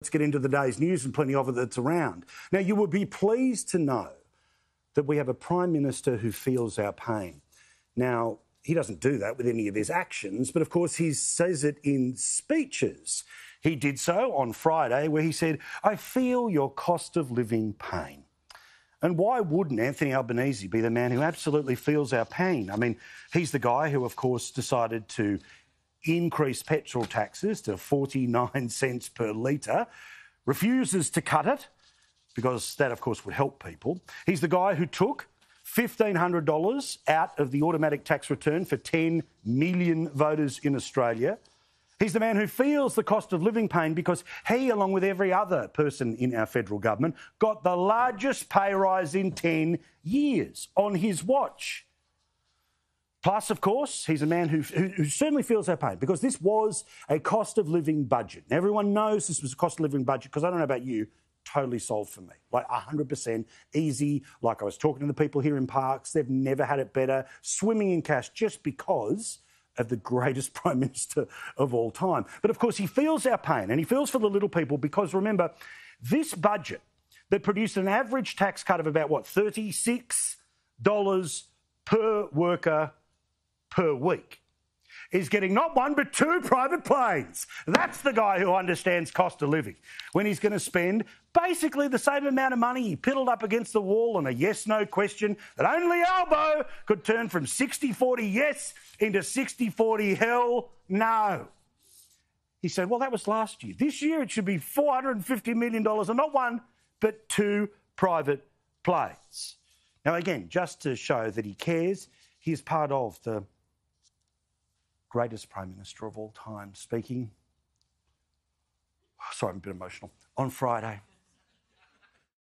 Let's get into the day's news, and plenty of it that's around. Now, you would be pleased to know that we have a Prime Minister who feels our pain. Now, he doesn't do that with any of his actions, but of course he says it in speeches. He did so on Friday where he said, "I feel your cost of living pain." And why wouldn't Anthony Albanese be the man who absolutely feels our pain? I mean, he's the guy who, of course, decided to increase petrol taxes to 49 cents per litre, refuses to cut it because that, of course, would help people. He's the guy who took $1,500 out of the automatic tax return for 10 million voters in Australia. He's the man who feels the cost of living pain because he, along with every other person in our federal government, got the largest pay rise in 10 years on his watch. Plus, of course, he's a man who certainly feels our pain because this was a cost of living budget. And everyone knows this was a cost of living budget because I don't know about you, totally solved for me. Like 100% easy. Like I was talking to the people here in Parks, they've never had it better. Swimming in cash just because of the greatest Prime Minister of all time. But of course, he feels our pain and he feels for the little people because remember, this budget that produced an average tax cut of about, $36 per worker per week is getting not one but two private planes. That's the guy who understands cost of living. When he's going to spend basically the same amount of money he piddled up against the wall on a yes-no question that only Albo could turn from 60-40 yes into 60-40 hell no. He said, well, that was last year. This year it should be $450 million and not one but two private planes. Now, again, just to show that he cares, he is part of the greatest Prime Minister of all time speaking. Sorry, I'm a bit emotional. On Friday.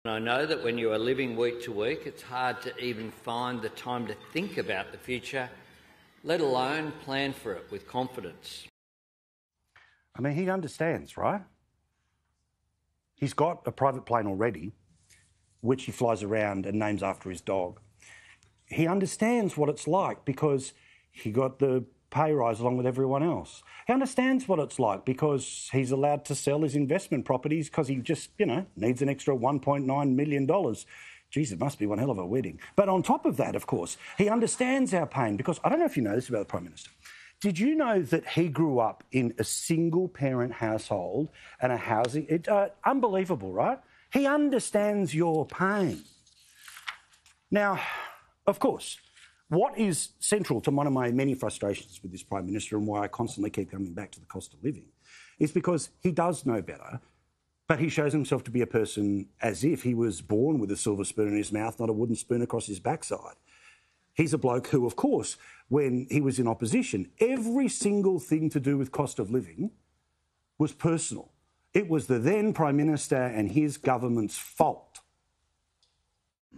I know that when you are living week to week, it's hard to even find the time to think about the future, let alone plan for it with confidence. I mean, he understands, right? He's got a private plane already, which he flies around and names after his dog. He understands what it's like because he got the pay rise along with everyone else. He understands what it's like because he's allowed to sell his investment properties because he just, needs an extra $1.9 million. Geez, it must be one hell of a wedding. But on top of that, of course, he understands our pain because I don't know if you know this about the Prime Minister. Did you know that he grew up in a single-parent household and a housing... unbelievable, right? He understands your pain. Now, of course, what is central to one of my many frustrations with this Prime Minister and why I constantly keep coming back to the cost of living is because he does know better, but he shows himself to be a person as if he was born with a silver spoon in his mouth, not a wooden spoon across his backside. He's a bloke who, of course, when he was in opposition, every single thing to do with cost of living was personal. It was the then Prime Minister and his government's fault.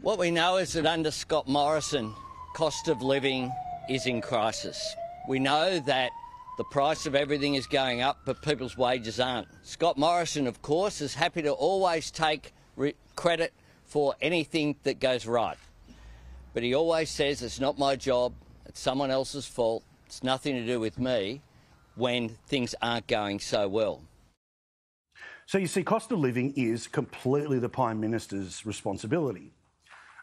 What we know is that under Scott Morrison, cost of living is in crisis. We know that the price of everything is going up, but people's wages aren't. Scott Morrison, of course, is happy to always take credit for anything that goes right. But he always says it's not my job, it's someone else's fault, it's nothing to do with me when things aren't going so well. So you see, cost of living is completely the Prime Minister's responsibility.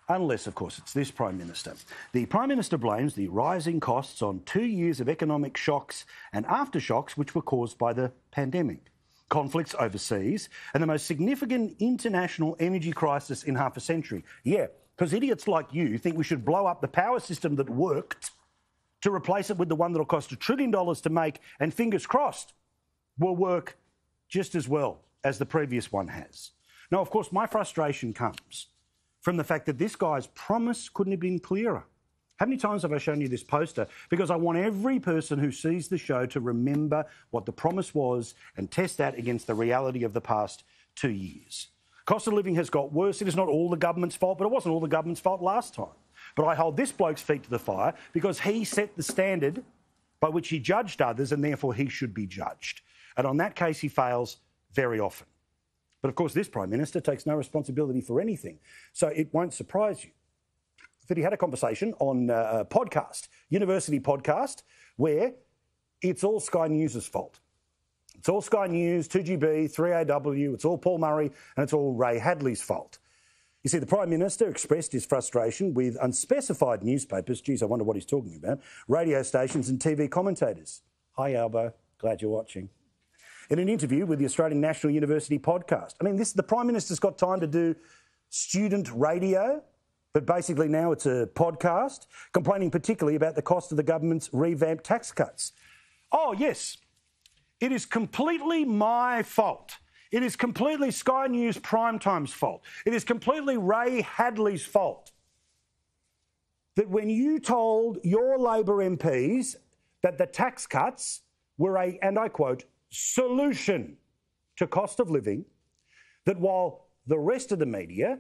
Unless, of course, it's this Prime Minister. The Prime Minister blames the rising costs on 2 years of economic shocks and aftershocks which were caused by the pandemic, conflicts overseas and the most significant international energy crisis in half a century. Yeah, because idiots like you think we should blow up the power system that worked to replace it with the one that'll cost $1 trillion to make and, fingers crossed, will work just as well as the previous one has. Now, of course, my frustration comes from the fact that this guy's promise couldn't have been clearer. How many times have I shown you this poster? Because I want every person who sees the show to remember what the promise was and test that against the reality of the past 2 years. Cost of living has got worse. It is not all the government's fault, but it wasn't all the government's fault last time. But I hold this bloke's feet to the fire because he set the standard by which he judged others and therefore he should be judged. And on that case, he fails very often. But, of course, this Prime Minister takes no responsibility for anything. So it won't surprise you that he had a conversation on a podcast, university podcast, where it's all Sky News' fault. It's all Sky News, 2GB, 3AW, it's all Paul Murray, and it's all Ray Hadley's fault. You see, the Prime Minister expressed his frustration with unspecified newspapers, geez, I wonder what he's talking about, radio stations and TV commentators. Hi, Albo, glad you're watching. In an interview with the Australian National University podcast. I mean, the Prime Minister's got time to do student radio, but basically now it's a podcast, complaining particularly about the cost of the government's revamped tax cuts. Oh, yes, it is completely my fault. It is completely Sky News Primetime's fault. It is completely Ray Hadley's fault that when you told your Labor MPs that the tax cuts were a, and I quote, solution to cost of living, that while the rest of the media,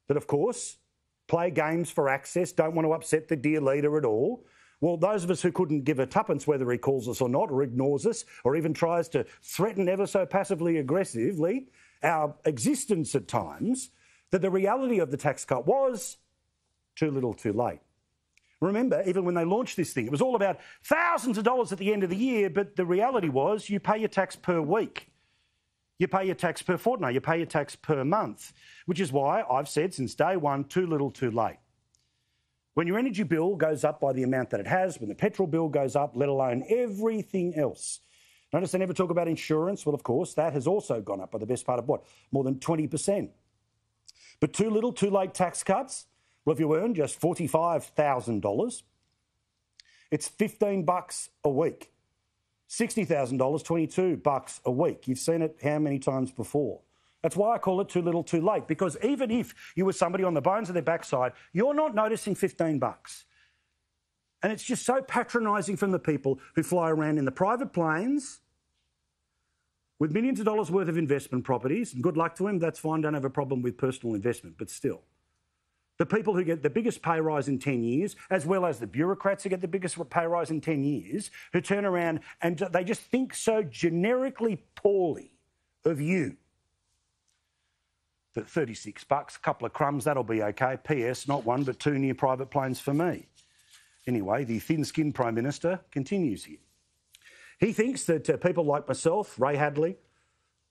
that of course play games for access, don't want to upset the dear leader at all, well, those of us who couldn't give a tuppence whether he calls us or not, or ignores us, or even tries to threaten ever so passively aggressively our existence at times, that the reality of the tax cut was too little too late. Remember, even when they launched this thing, it was all about thousands of dollars at the end of the year, but the reality was you pay your tax per week. You pay your tax per fortnight. You pay your tax per month, which is why I've said since day one, too little too late. When your energy bill goes up by the amount that it has, when the petrol bill goes up, let alone everything else. Notice they never talk about insurance. Well, of course, that has also gone up by the best part of what? More than 20%. But too little, too late tax cuts. Well, if you earn just $45,000, it's $15 a week. $60,000, $22 a week. You've seen it how many times before? That's why I call it too little too late, because even if you were somebody on the bones of their backside, you're not noticing $15. And it's just so patronising from the people who fly around in the private planes with millions of dollars worth of investment properties. And good luck to him, that's fine, don't have a problem with personal investment, but still. The people who get the biggest pay rise in 10 years, as well as the bureaucrats who get the biggest pay rise in 10 years, who turn around and they just think so generically poorly of you. That $36, a couple of crumbs, that'll be okay. P.S. not one but two near private planes for me. Anyway, the thin-skinned Prime Minister continues here. He thinks that people like myself, Ray Hadley,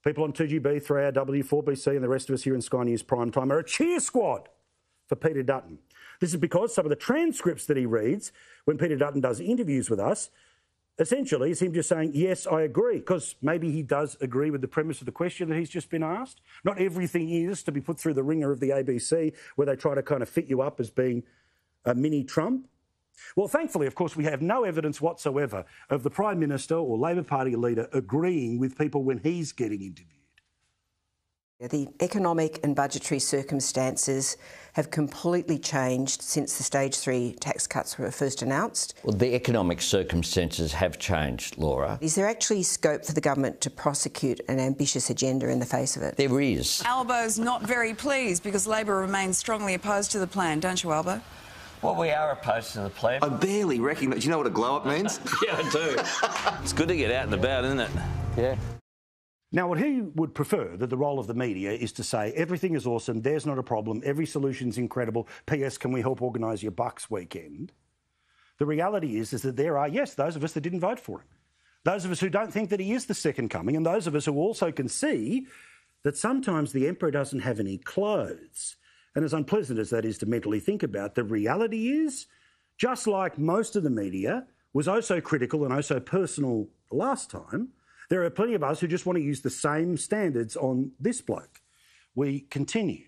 people on 2GB, 3AW, 4BC and the rest of us here in Sky News Primetime are a cheer squad for Peter Dutton. This is because some of the transcripts that he reads when Peter Dutton does interviews with us essentially is him just saying, yes, I agree, because maybe he does agree with the premise of the question that he's just been asked. Not everything is to be put through the ringer of the ABC where they try to kind of fit you up as being a mini Trump. Well, thankfully, of course, we have no evidence whatsoever of the Prime Minister or Labor Party leader agreeing with people when he's getting interviewed. The economic and budgetary circumstances have completely changed since the Stage 3 tax cuts were first announced. Well, the economic circumstances have changed, Laura. Is there actually scope for the government to prosecute an ambitious agenda in the face of it? There is. Albo's not very pleased because Labor remains strongly opposed to the plan, don't you, Albo? Well, we are opposed to the plan. I barely recognise... Do you know what a glow-up means? Yeah, I do. It's good to get out and about, isn't it? Yeah. Now, what he would prefer, that the role of the media is to say everything is awesome, there's not a problem, every solution's incredible, P.S. can we help organise your Bucks weekend? The reality is that there are, yes, those of us that didn't vote for him. Those of us who don't think that he is the second coming, and those of us who also can see that sometimes the emperor doesn't have any clothes. And as unpleasant as that is to mentally think about, the reality is, just like most of the media was oh so critical and oh so personal last time, there are plenty of us who just want to use the same standards on this bloke. We continue.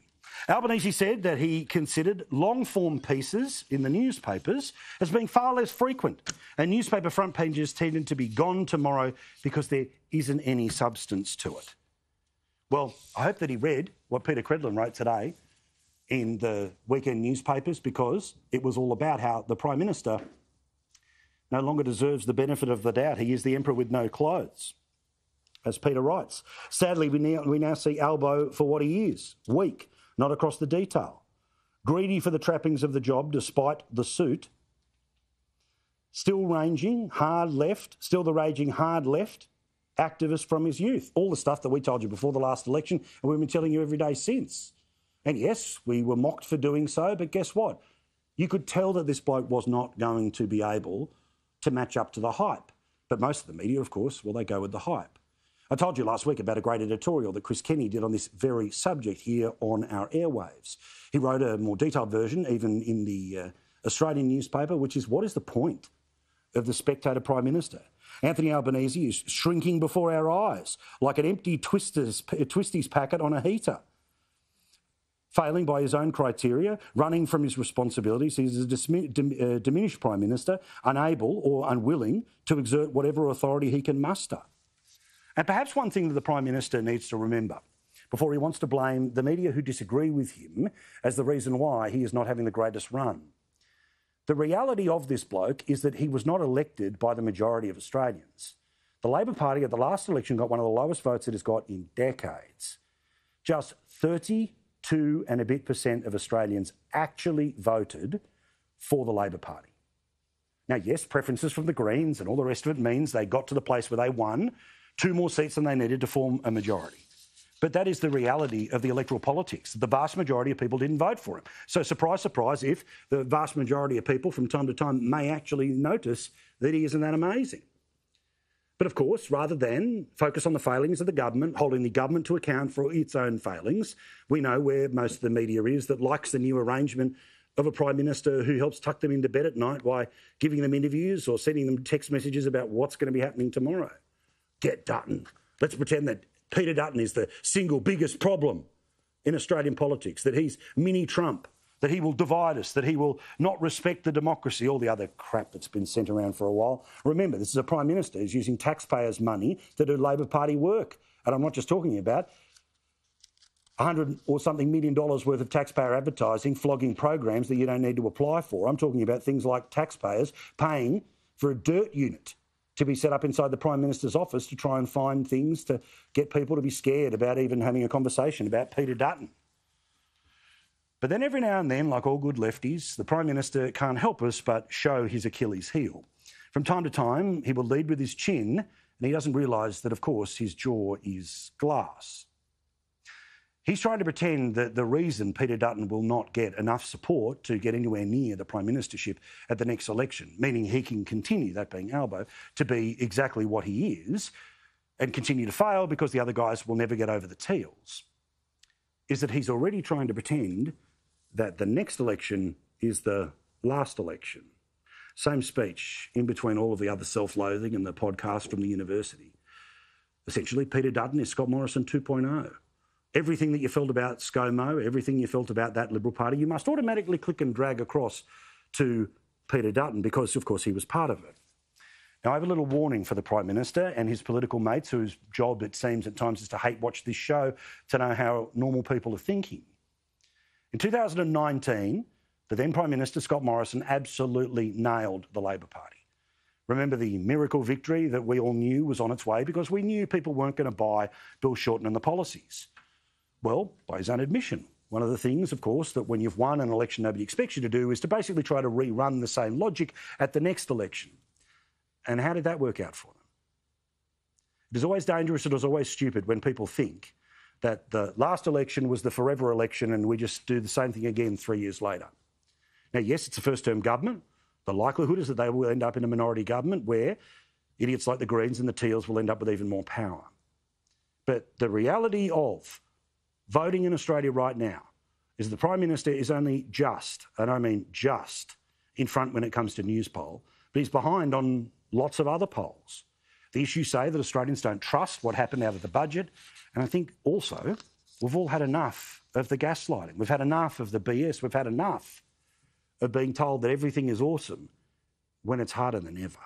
Albanese said that he considered long-form pieces in the newspapers as being far less frequent, and newspaper front pages tended to be gone tomorrow because there isn't any substance to it. Well, I hope that he read what Peter Credlin wrote today in the weekend newspapers, because it was all about how the Prime Minister no longer deserves the benefit of the doubt. He is the emperor with no clothes. As Peter writes, sadly, we now see Albo for what he is, weak, not across the detail, greedy for the trappings of the job despite the suit, still raging hard left activist from his youth. All the stuff that we told you before the last election and we've been telling you every day since. And yes, we were mocked for doing so, but guess what? You could tell that this bloke was not going to be able to match up to the hype. But most of the media, of course, well, they go with the hype. I told you last week about a great editorial that Chris Kenny did on this very subject here on our airwaves. He wrote a more detailed version, even in the Australian newspaper, which is, what is the point of the spectator Prime Minister? Anthony Albanese is shrinking before our eyes like an empty Twisties packet on a heater. Failing by his own criteria, running from his responsibilities, he's a diminished Prime Minister, unable or unwilling to exert whatever authority he can muster. And perhaps one thing that the Prime Minister needs to remember before he wants to blame the media who disagree with him as the reason why he is not having the greatest run. The reality of this bloke is that he was not elected by the majority of Australians. The Labor Party at the last election got one of the lowest votes it has got in decades. Just 32% and a bit of Australians actually voted for the Labor Party. Now, yes, preferences from the Greens and all the rest of it means they got to the place where they won 2 more seats than they needed to form a majority. But that is the reality of the electoral politics. The vast majority of people didn't vote for him. So surprise, surprise, if the vast majority of people from time to time may actually notice that he isn't that amazing. But of course, rather than focus on the failings of the government, holding the government to account for its own failings, we know where most of the media is that likes the new arrangement of a Prime Minister who helps tuck them into bed at night by giving them interviews or sending them text messages about what's going to be happening tomorrow. Get Dutton. Let's pretend that Peter Dutton is the single biggest problem in Australian politics, that he's mini Trump, that he will divide us, that he will not respect the democracy, all the other crap that's been sent around for a while. Remember, this is a Prime Minister who's using taxpayers' money to do Labor Party work. And I'm not just talking about $100 or something million worth of taxpayer advertising, flogging programs that you don't need to apply for. I'm talking about things like taxpayers paying for a dirt unit to be set up inside the Prime Minister's office to try and find things to get people to be scared about even having a conversation about Peter Dutton. But then every now and then, like all good lefties, the Prime Minister can't help us but show his Achilles heel. From time to time, he will lead with his chin, and he doesn't realise that, of course, his jaw is glass. He's trying to pretend that the reason Peter Dutton will not get enough support to get anywhere near the Prime Ministership at the next election, meaning he can continue, that being Albo, to be exactly what he is and continue to fail because the other guys will never get over the teals, is that he's already trying to pretend that the next election is the last election. Same speech in between all of the other self-loathing and the podcast from the university. Essentially, Peter Dutton is Scott Morrison 2.0. Everything that you felt about ScoMo, everything you felt about that Liberal Party, you must automatically click and drag across to Peter Dutton because, of course, he was part of it. Now, I have a little warning for the Prime Minister and his political mates whose job, it seems at times, is to hate watch this show to know how normal people are thinking. In 2019, the then Prime Minister, Scott Morrison, absolutely nailed the Labor Party. Remember the miracle victory that we all knew was on its way because we knew people weren't going to buy Bill Shorten and the policies. Well, by his own admission, one of the things, of course, that when you've won an election nobody expects you to do is to basically try to rerun the same logic at the next election. And how did that work out for them? It is always dangerous, it is always stupid when people think that the last election was the forever election and we just do the same thing again 3 years later. Now, yes, it's a first-term government. The likelihood is that they will end up in a minority government where idiots like the Greens and the Teals will end up with even more power. But the reality of voting in Australia right now is the Prime Minister is only just, and I mean just, in front when it comes to news poll, but he's behind on lots of other polls. The issues say that Australians don't trust what happened out of the budget, and I think also we've all had enough of the gaslighting. We've had enough of the BS. We've had enough of being told that everything is awesome when it's harder than ever.